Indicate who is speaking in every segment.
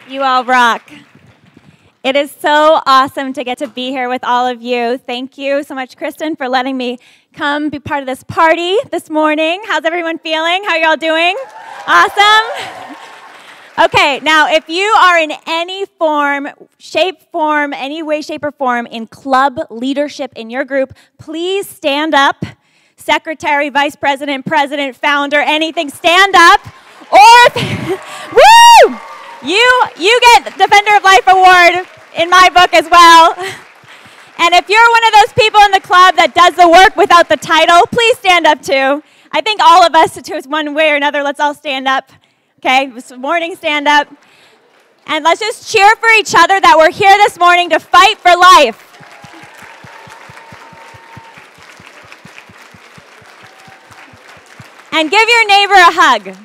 Speaker 1: You all rock. It is so awesome to get to be here with all of you. Thank you so much, Kristen, for letting me come be part of this party this morning. How's everyone feeling? How are y'all doing? Awesome. Okay, now if you are in any form, shape, form, any way, shape, or form in club leadership in your group, please stand up. Secretary, vice president, president, founder, anything, stand up. Or, woo! You get Defender of Life Award in my book as well. And if you're one of those people in the club that does the work without the title, please stand up too. I think all of us, to one way or another, let's all stand up. Okay, this morning, stand up. And let's just cheer for each other that we're here this morning to fight for life. And give your neighbor a hug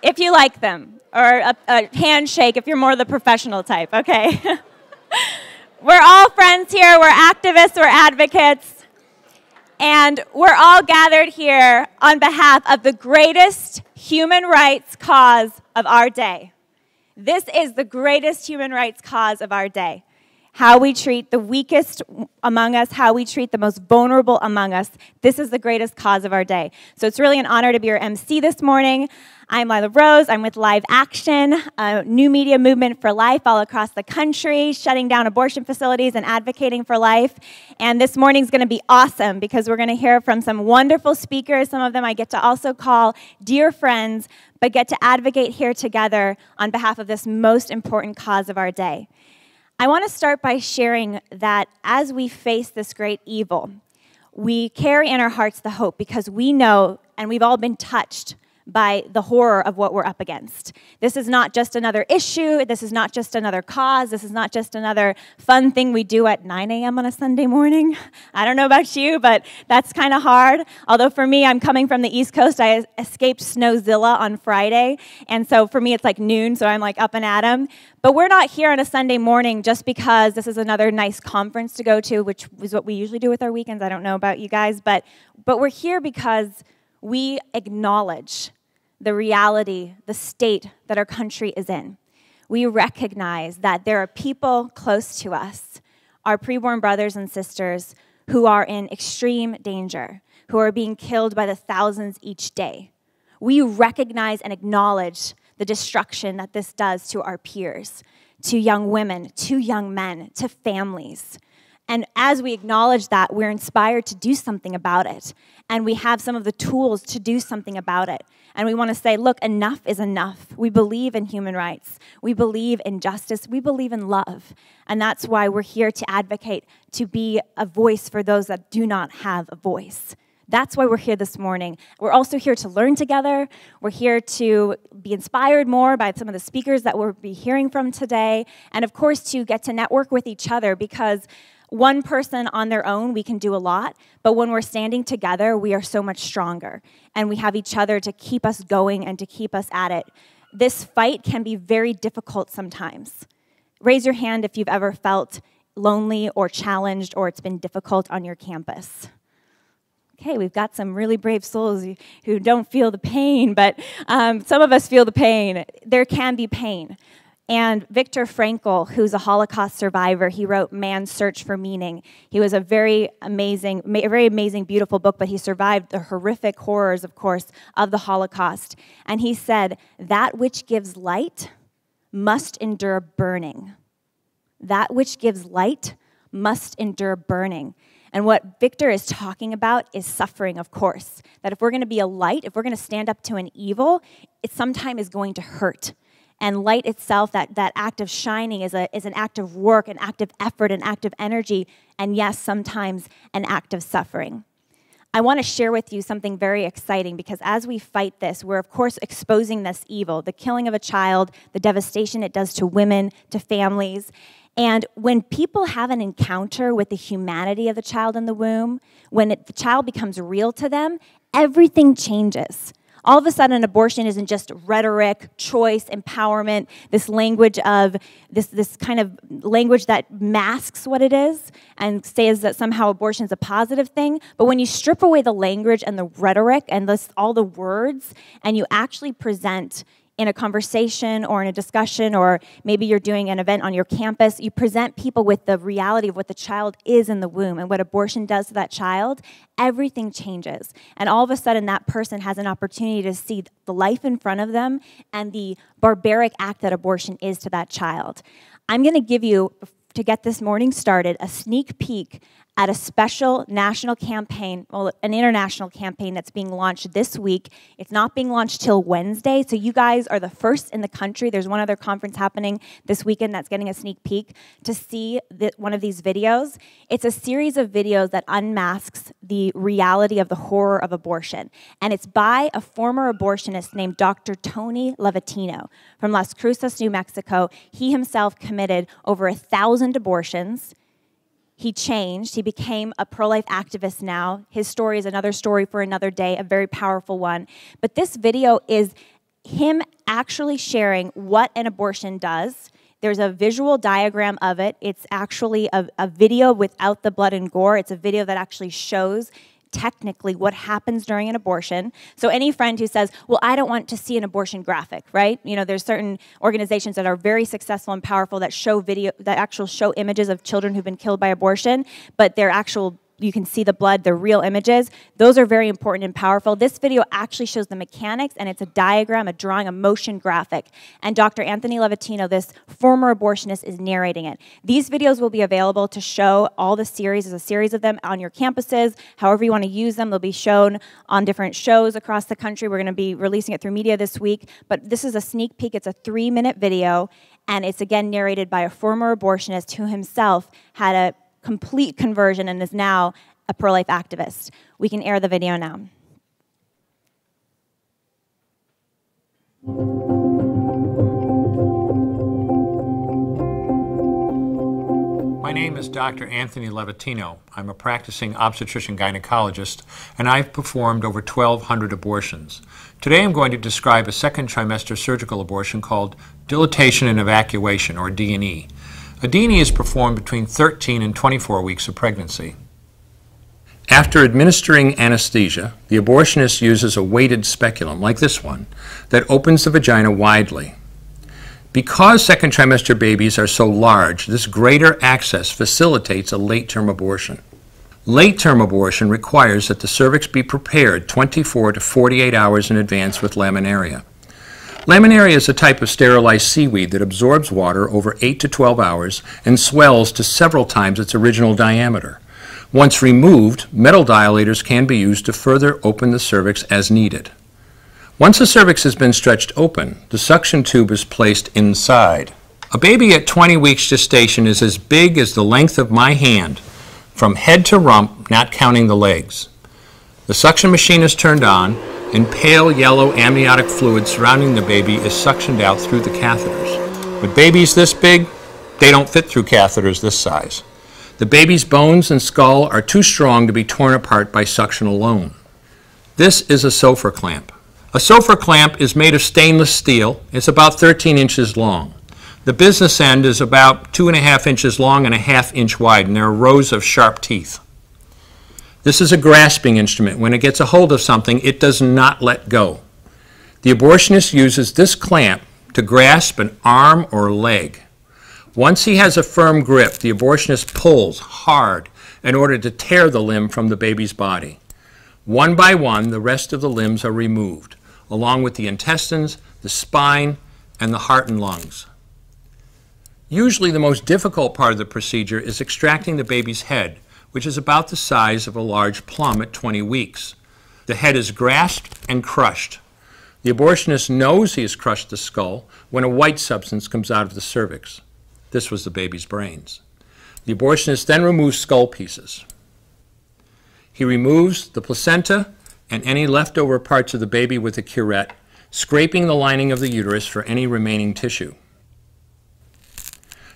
Speaker 1: if you like them. Or a handshake if you're more the professional type, okay? We're all friends here. We're activists. We're advocates. And we're all gathered here on behalf of the greatest human rights cause of our day. This is the greatest human rights cause of our day. How we treat the weakest among us, how we treat the most vulnerable among us. This is the greatest cause of our day. So it's really an honor to be your MC this morning. I'm Lila Rose. I'm with Live Action, a new media movement for life all across the country, shutting down abortion facilities and advocating for life. And this morning's going to be awesome because we're going to hear from some wonderful speakers. Some of them I get to also call dear friends, but get to advocate here together on behalf of this most important cause of our day. I want to start by sharing that as we face this great evil, we carry in our hearts the hope because we know, and we've all been touched by the horror of what we're up against. This is not just another issue. This is not just another cause. This is not just another fun thing we do at 9 a.m. on a Sunday morning. I don't know about you, but that's kind of hard. Although for me, I'm coming from the East Coast. I escaped Snowzilla on Friday. And so for me, it's like noon, so I'm like up and at 'em. But we're not here on a Sunday morning just because this is another nice conference to go to, which is what we usually do with our weekends. I don't know about you guys, but we're here because we acknowledge the reality, the state that our country is in. We recognize that there are people close to us, our preborn brothers and sisters, who are in extreme danger, who are being killed by the thousands each day. We recognize and acknowledge the destruction that this does to our peers, to young women, to young men, to families. And as we acknowledge that, we're inspired to do something about it. And we have some of the tools to do something about it. And we want to say, look, enough is enough. We believe in human rights. We believe in justice. We believe in love. And that's why we're here to advocate, to be a voice for those that do not have a voice. That's why we're here this morning. We're also here to learn together. We're here to be inspired more by some of the speakers that we'll be hearing from today. And of course, to get to network with each other, because one person on their own, we can do a lot, but when we're standing together, we are so much stronger, and we have each other to keep us going and to keep us at it. This fight can be very difficult sometimes. Raise your hand if you've ever felt lonely or challenged or it's been difficult on your campus. Okay, we've got some really brave souls who don't feel the pain, but some of us feel the pain. There can be pain. And Viktor Frankl, who's a Holocaust survivor, he wrote Man's Search for Meaning. He was a very amazing, beautiful book, but he survived the horrific horrors, of course, of the Holocaust. And he said, that which gives light must endure burning. That which gives light must endure burning. And what Victor is talking about is suffering, of course. That if we're going to be a light, if we're going to stand up to an evil, it sometimes is going to hurt. And light itself, that act of shining is an act of work, an act of effort, an act of energy, and yes, sometimes an act of suffering. I want to share with you something very exciting because as we fight this, we're of course exposing this evil, the killing of a child, the devastation it does to women, to families. And when people have an encounter with the humanity of the child in the womb, when the child becomes real to them, everything changes. All of a sudden, abortion isn't just rhetoric, choice, empowerment, this language of, this kind of language that masks what it is and says that somehow abortion is a positive thing. But when you strip away the language and the rhetoric and all the words, and you actually present in a conversation or in a discussion, or maybe you're doing an event on your campus, you present people with the reality of what the child is in the womb and what abortion does to that child, everything changes. And all of a sudden, that person has an opportunity to see the life in front of them and the barbaric act that abortion is to that child. I'm going to give you, to get this morning started, a sneak peek at a special national campaign, well, an international campaign that's being launched this week. It's not being launched till Wednesday, so you guys are the first in the country. There's one other conference happening this weekend that's getting a sneak peek to see one of these videos. It's a series of videos that unmasks the reality of the horror of abortion, and it's by a former abortionist named Dr. Tony Levatino from Las Cruces, New Mexico. He himself committed over 1,000 abortions. He changed. He became a pro-life activist now. His story is another story for another day, a very powerful one. But this video is him actually sharing what an abortion does. There's a visual diagram of it. It's actually a video without the blood and gore. It's a video that actually shows technically what happens during an abortion. So any friend who says, well, I don't want to see an abortion graphic, right? You know, there's certain organizations that are very successful and powerful that show actually show images of children who've been killed by abortion, but they're actual, you can see the blood, they're real images. Those are very important and powerful. This video actually shows the mechanics, and it's a diagram, a drawing, a motion graphic. And Dr. Anthony Levatino, this former abortionist, is narrating it. These videos will be available to show all the series. There's a series of them on your campuses. However you want to use them, they'll be shown on different shows across the country. We're going to be releasing it through media this week. But this is a sneak peek. It's a 3-minute video, and it's again narrated by a former abortionist who himself had a complete conversion and is now a pro-life activist. We can air the video now.
Speaker 2: My name is Dr. Anthony Levatino. I'm a practicing obstetrician-gynecologist, and I've performed over 1,200 abortions. Today I'm going to describe a second trimester surgical abortion called dilatation and evacuation, or D&E. A D&E is performed between 13 and 24 weeks of pregnancy. After administering anesthesia, the abortionist uses a weighted speculum, like this one, that opens the vagina widely. Because second trimester babies are so large, this greater access facilitates a late-term abortion. Late-term abortion requires that the cervix be prepared 24 to 48 hours in advance with laminaria. Laminaria is a type of sterilized seaweed that absorbs water over 8 to 12 hours and swells to several times its original diameter. Once removed, metal dilators can be used to further open the cervix as needed. Once the cervix has been stretched open, the suction tube is placed inside. A baby at 20 weeks gestation is as big as the length of my hand, from head to rump, not counting the legs. The suction machine is turned on, and pale yellow amniotic fluid surrounding the baby is suctioned out through the catheters. With babies this big, they don't fit through catheters this size. The baby's bones and skull are too strong to be torn apart by suction alone. This is a Sofer clamp. A Sofer clamp is made of stainless steel. It's about 13 inches long. The business end is about 2.5 inches long and 1/2 inch wide, and there are rows of sharp teeth. This is a grasping instrument. When it gets a hold of something, it does not let go. The abortionist uses this clamp to grasp an arm or leg. Once he has a firm grip, the abortionist pulls hard in order to tear the limb from the baby's body. One by one, the rest of the limbs are removed, along with the intestines, the spine, and the heart and lungs. Usually the most difficult part of the procedure is extracting the baby's head, which is about the size of a large plum at 20 weeks. The head is grasped and crushed. The abortionist knows he has crushed the skull when a white substance comes out of the cervix. This was the baby's brains. The abortionist then removes skull pieces. He removes the placenta and any leftover parts of the baby with a curette, scraping the lining of the uterus for any remaining tissue.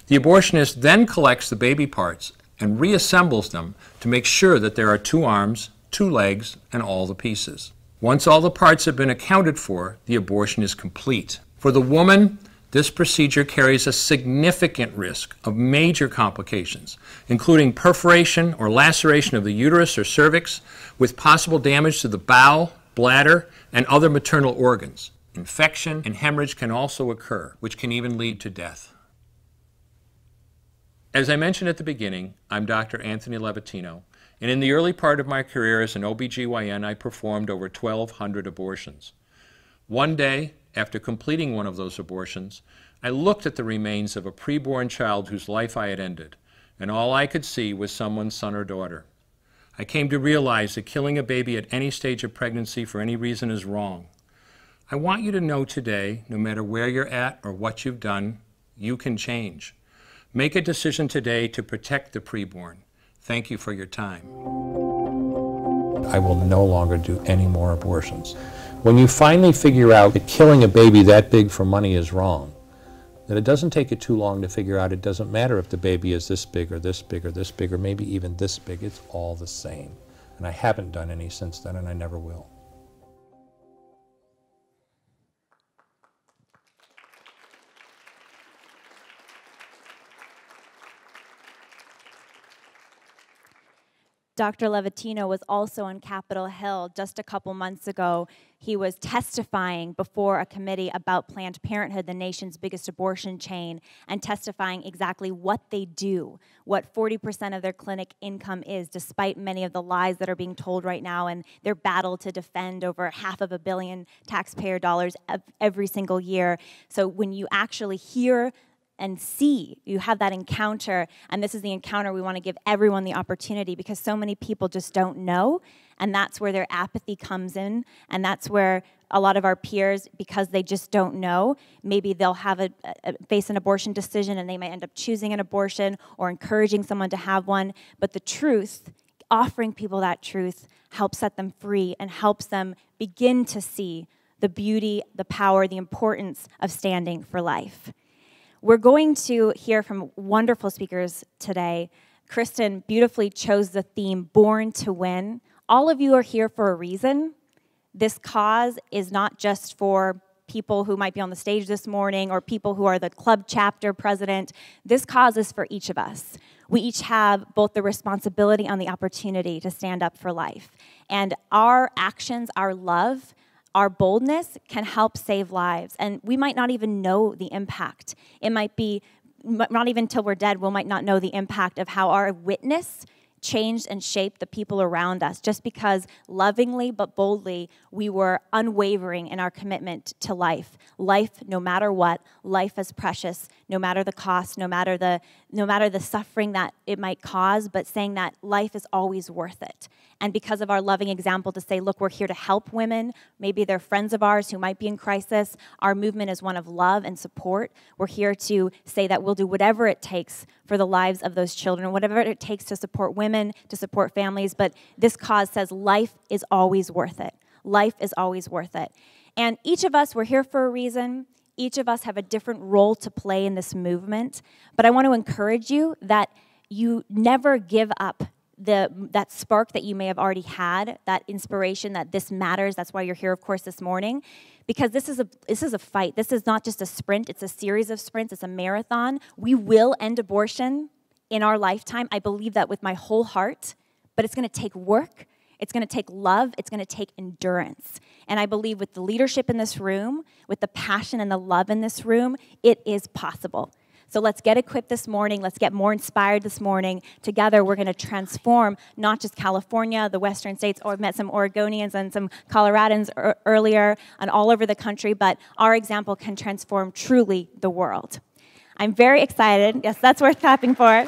Speaker 2: The abortionist then collects the baby parts and reassembles them to make sure that there are 2 arms, 2 legs, and all the pieces. Once all the parts have been accounted for, the abortion is complete. For the woman, this procedure carries a significant risk of major complications, including perforation or laceration of the uterus or cervix, with possible damage to the bowel, bladder, and other maternal organs. Infection and hemorrhage can also occur, which can even lead to death. As I mentioned at the beginning, I'm Dr. Anthony Levatino, and in the early part of my career as an OBGYN, I performed over 1,200 abortions. One day, after completing one of those abortions, I looked at the remains of a preborn child whose life I had ended, and all I could see was someone's son or daughter. I came to realize that killing a baby at any stage of pregnancy for any reason is wrong. I want you to know today, no matter where you're at or what you've done, you can change. Make a decision today to protect the preborn. Thank you for your time. I will no longer do any more abortions. When you finally figure out that killing a baby that big for money is wrong, that it doesn't take you too long to figure out it doesn't matter if the baby is this big or this big or this big or maybe even this big, it's all the same. And I haven't done any since then, and I never will.
Speaker 1: Dr. Levatino was also on Capitol Hill just a couple months ago. He was testifying before a committee about Planned Parenthood, the nation's biggest abortion chain, and testifying exactly what they do, what 40% of their clinic income is, despite many of the lies that are being told right now, and their battle to defend over $500 million taxpayer dollars every single year. So when you actually hear and see, you have that encounter, and this is the encounter we want to give everyone the opportunity, because so many people just don't know, and that's where their apathy comes in, and that's where a lot of our peers, because they just don't know, maybe they'll have face an abortion decision and they might end up choosing an abortion or encouraging someone to have one, but the truth, offering people that truth, helps set them free and helps them begin to see the beauty, the power, the importance of standing for life. We're going to hear from wonderful speakers today. Kristen beautifully chose the theme, Born to Win. All of you are here for a reason. This cause is not just for people who might be on the stage this morning or people who are the club chapter president. This cause is for each of us. We each have both the responsibility and the opportunity to stand up for life. And our actions, our love, our boldness can help save lives, and we might not even know the impact. It might be, not even until we're dead, we might not know the impact of how our witness changed and shaped the people around us, just because lovingly but boldly we were unwavering in our commitment to life. Life, no matter what, life is precious, no matter the cost, no matter the suffering that it might cause, but saying that life is always worth it. And because of our loving example to say, look, we're here to help women, maybe they're friends of ours who might be in crisis, our movement is one of love and support. We're here to say that we'll do whatever it takes for the lives of those children, whatever it takes to support women, to support families, but this cause says life is always worth it. Life is always worth it. And each of us, we're here for a reason. Each of us have a different role to play in this movement, but I want to encourage you that you never give up that spark that you may have already had, that inspiration that this matters. That's why you're here, of course, this morning, because this is a fight. This is not just a sprint. It's a series of sprints. It's a marathon. We will end abortion in our lifetime. I believe that with my whole heart, but it's going to take work. It's going to take love. It's going to take endurance. And I believe with the leadership in this room, with the passion and the love in this room, it is possible. So let's get equipped this morning. Let's get more inspired this morning. Together, we're going to transform not just California, the western states, or I've met some Oregonians and some Coloradans earlier and all over the country, but our example can transform truly the world. I'm very excited. Yes, that's worth clapping for.